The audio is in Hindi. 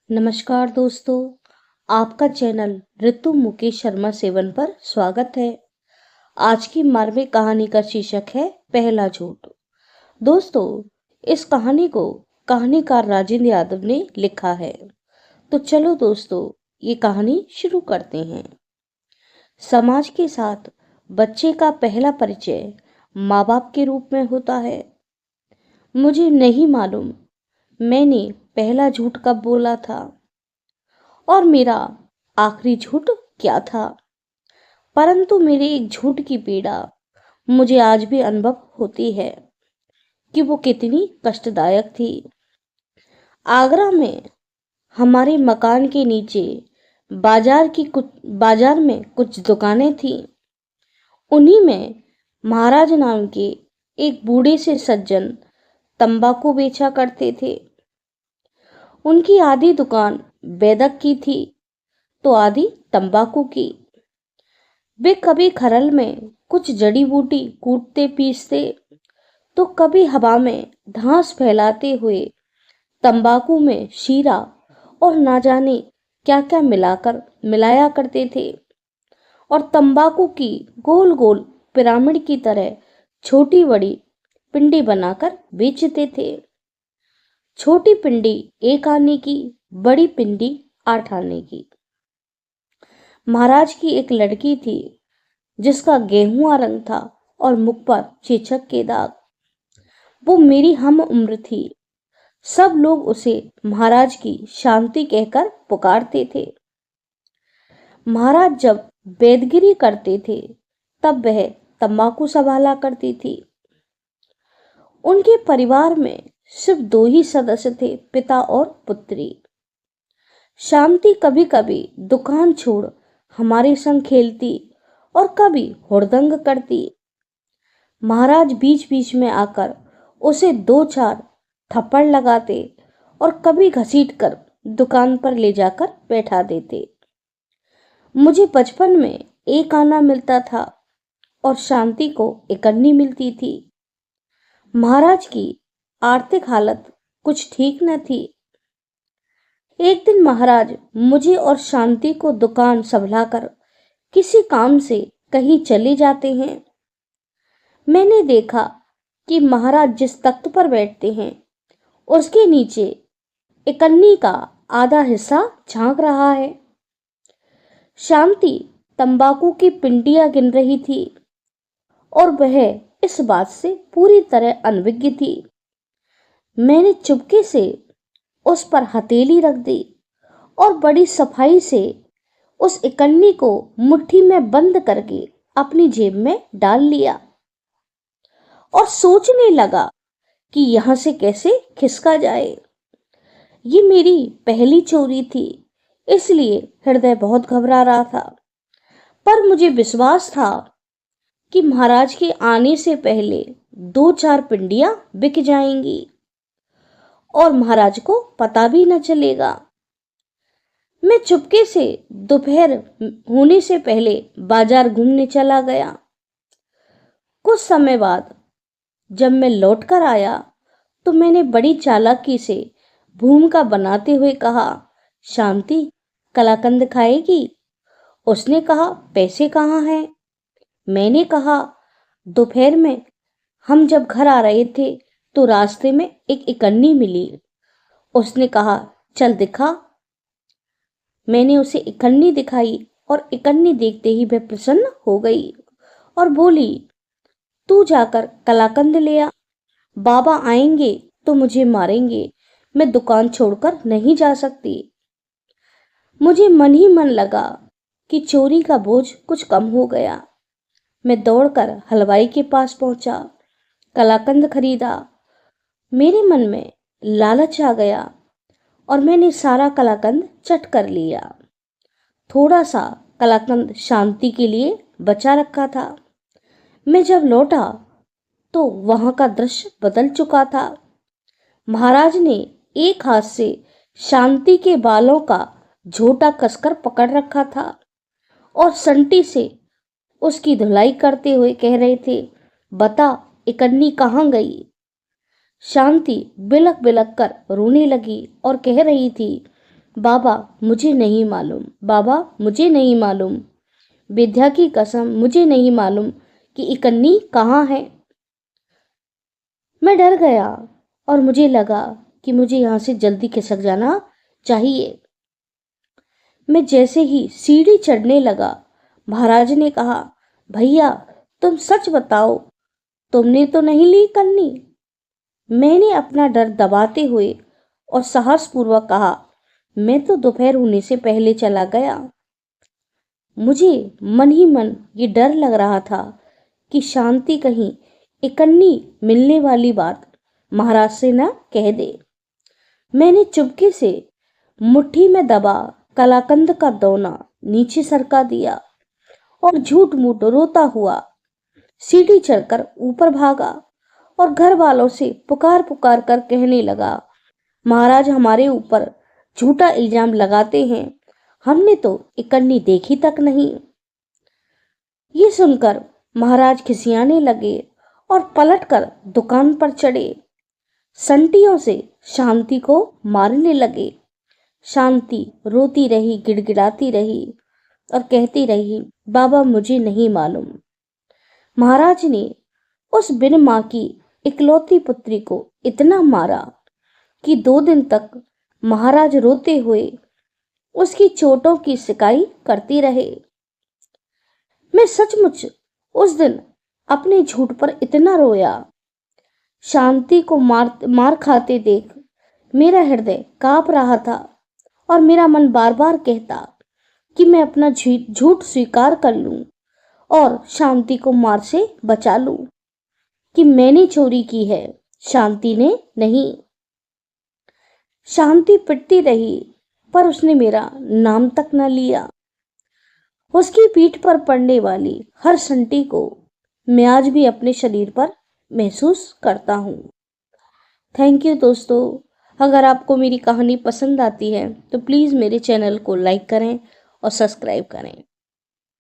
नमस्कार दोस्तों, आपका चैनल ऋतु मुकेश शर्मा सेवन पर स्वागत है। आज की मार्मिक कहानी का शीर्षक है पहला झूठ। दोस्तों, इस कहानी को कहानीकार राजेंद्र यादव ने लिखा है। तो चलो दोस्तों, ये कहानी शुरू करते हैं। समाज के साथ बच्चे का पहला परिचय माँ बाप के रूप में होता है। मुझे नहीं मालूम मैंने पहला झूठ कब बोला था और मेरा आखिरी झूठ क्या था, परंतु मेरे एक झूठ की पीड़ा मुझे आज भी अनुभव होती है कि वो कितनी कष्टदायक थी। आगरा में हमारे मकान के नीचे बाजार में कुछ दुकानें थीं। उन्हीं में महाराज नाम के एक बूढ़े से सज्जन तंबाकू बेचा करते थे। उनकी आधी दुकान बेदक की थी तो आधी तंबाकू की। वे कभी खरल में कुछ जड़ी बूटी कूटते पीसते तो कभी हवा में घास फैलाते हुए तंबाकू में शीरा और ना जाने क्या क्या मिलाया करते थे और तंबाकू की गोल गोल पिरामिड की तरह छोटी बड़ी पिंडी बनाकर बेचते थे। छोटी पिंडी 1 आने की, बड़ी पिंडी 8 आने की। महाराज की एक लड़की थी जिसका गेहुआ रंग था और मुख पर चेचक के दाग। वो मेरी हम उम्र थी। सब लोग उसे महाराज की शांति कहकर पुकारते थे। महाराज जब बेदगिरी करते थे तब वह तंबाकू संभाला करती थी। उनके परिवार में सिर्फ 2 ही सदस्य थे, पिता और पुत्री। शांति कभी कभी दुकान छोड़ हमारे संग खेलती और कभी हुड़दंग करती। महाराज बीच बीच में आकर उसे 2-4 थप्पड़ लगाते और कभी घसीटकर दुकान पर ले जाकर बैठा देते। मुझे बचपन में 1 आना मिलता था और शांति को 1 अन्नी मिलती थी। महाराज की आर्थिक हालत कुछ ठीक न थी। एक दिन महाराज मुझे और शांति को दुकान संभलाकर किसी काम से कहीं चले जाते हैं। मैंने देखा कि महाराज जिस तख्त पर बैठते हैं उसके नीचे 1 अन्नी का आधा हिस्सा झांक रहा है। शांति तंबाकू की पिंडियां गिन रही थी और वह इस बात से पूरी तरह अनभिज्ञ थी। मैंने चुपके से उस पर हथेली रख दी और बड़ी सफाई से उस 1 अन्नी को मुट्ठी में बंद करके अपनी जेब में डाल लिया और सोचने लगा कि यहां से कैसे खिसका जाए। ये मेरी पहली चोरी थी, इसलिए हृदय बहुत घबरा रहा था, पर मुझे विश्वास था कि महाराज के आने से पहले 2-4 पिंडियां बिक जाएंगी और महाराज को पता भी न चलेगा। मैं चुपके से दोपहर होने से पहले बाजार घूमने चला गया। कुछ समय बाद जब मैं लौटकर आया तो मैंने बड़ी चालाकी से भूमिका बनाते हुए कहा, शांति कलाकंद खाएगी? उसने कहा, पैसे कहाँ हैं? मैंने कहा, दोपहर में हम जब घर आ रहे थे तो रास्ते में एक 1 अन्नी मिली। उसने कहा, चल दिखा। मैंने उसे 1 अन्नी दिखाई और 1 अन्नी देखते ही वह प्रसन्न हो गई और बोली, तू जाकर कलाकंद ले आ। बाबा आएंगे तो मुझे मारेंगे। मैं दुकान छोड़कर नहीं जा सकती। मुझे मन ही मन लगा कि चोरी का बोझ कुछ कम हो गया। मैं दौड़कर हलवाई के पास पहुंचा, कलाकंद खरीदा। मेरे मन में लालच आ गया और मैंने सारा कलाकंद चट कर लिया। थोड़ा सा कलाकंद शांति के लिए बचा रखा था। मैं जब लौटा तो वहां का दृश्य बदल चुका था। महाराज ने एक हाथ से शांति के बालों का झोटा कसकर पकड़ रखा था और संटी से उसकी धुलाई करते हुए कह रहे थे, बता 1 अन्नी कहाँ गई? शांति बिलक बिलक कर रोने लगी और कह रही थी, बाबा मुझे नहीं मालूम, बाबा मुझे नहीं मालूम, विद्या की कसम मुझे नहीं मालूम कि इकन्नी कहाँ है। मैं डर गया और मुझे लगा कि मुझे यहाँ से जल्दी खिसक जाना चाहिए। मैं जैसे ही सीढ़ी चढ़ने लगा, महाराज ने कहा, भैया तुम सच बताओ, तुमने तो नहीं ली कन्नी? मैंने अपना डर दबाते हुए और साहसपूर्वक कहा, मैं तो दोपहर होने से पहले चला गया। मुझे मन ही मन ये डर लग रहा था कि शांति कहीं इकन्नी मिलने वाली बात महाराज से न कह दे। मैंने चुपके से मुट्ठी में दबा कलाकंद का दोना नीचे सरका दिया और झूठ मूठ रोता हुआ सीढ़ी चढ़कर ऊपर भागा और घर वालों से पुकार पुकार कर कहने लगा, महाराज हमारे ऊपर झूठा इल्जाम लगाते हैं, हमने तो इकन्नी देखी तक नहीं। ये सुनकर महाराज खिसियाने लगे और पलटकर दुकान पर चढ़े। संटियों से शांति को मारने लगे। शांति रोती रही, गिड़गिड़ाती रही और कहती रही, बाबा मुझे नहीं मालूम। महाराज ने उस बिन मां की इकलौती पुत्री को इतना मारा कि 2 दिन तक महाराज रोते हुए उसकी चोटों की सिकाई करती रहे। मैं सचमुच उस दिन अपने झूठ पर इतना रोया। शांति को मार खाते देख मेरा हृदय कांप रहा था और मेरा मन बार बार कहता कि मैं अपना झूठ स्वीकार कर लूं और शांति को मार से बचा लूं, कि मैंने चोरी की है, शांति ने नहीं। शांति पिटती रही पर उसने मेरा नाम तक न लिया। उसकी पीठ पर पड़ने वाली हर संटी को मैं आज भी अपने शरीर पर महसूस करता हूँ। थैंक यू दोस्तों। अगर आपको मेरी कहानी पसंद आती है तो प्लीज़ मेरे चैनल को लाइक करें और सब्सक्राइब करें।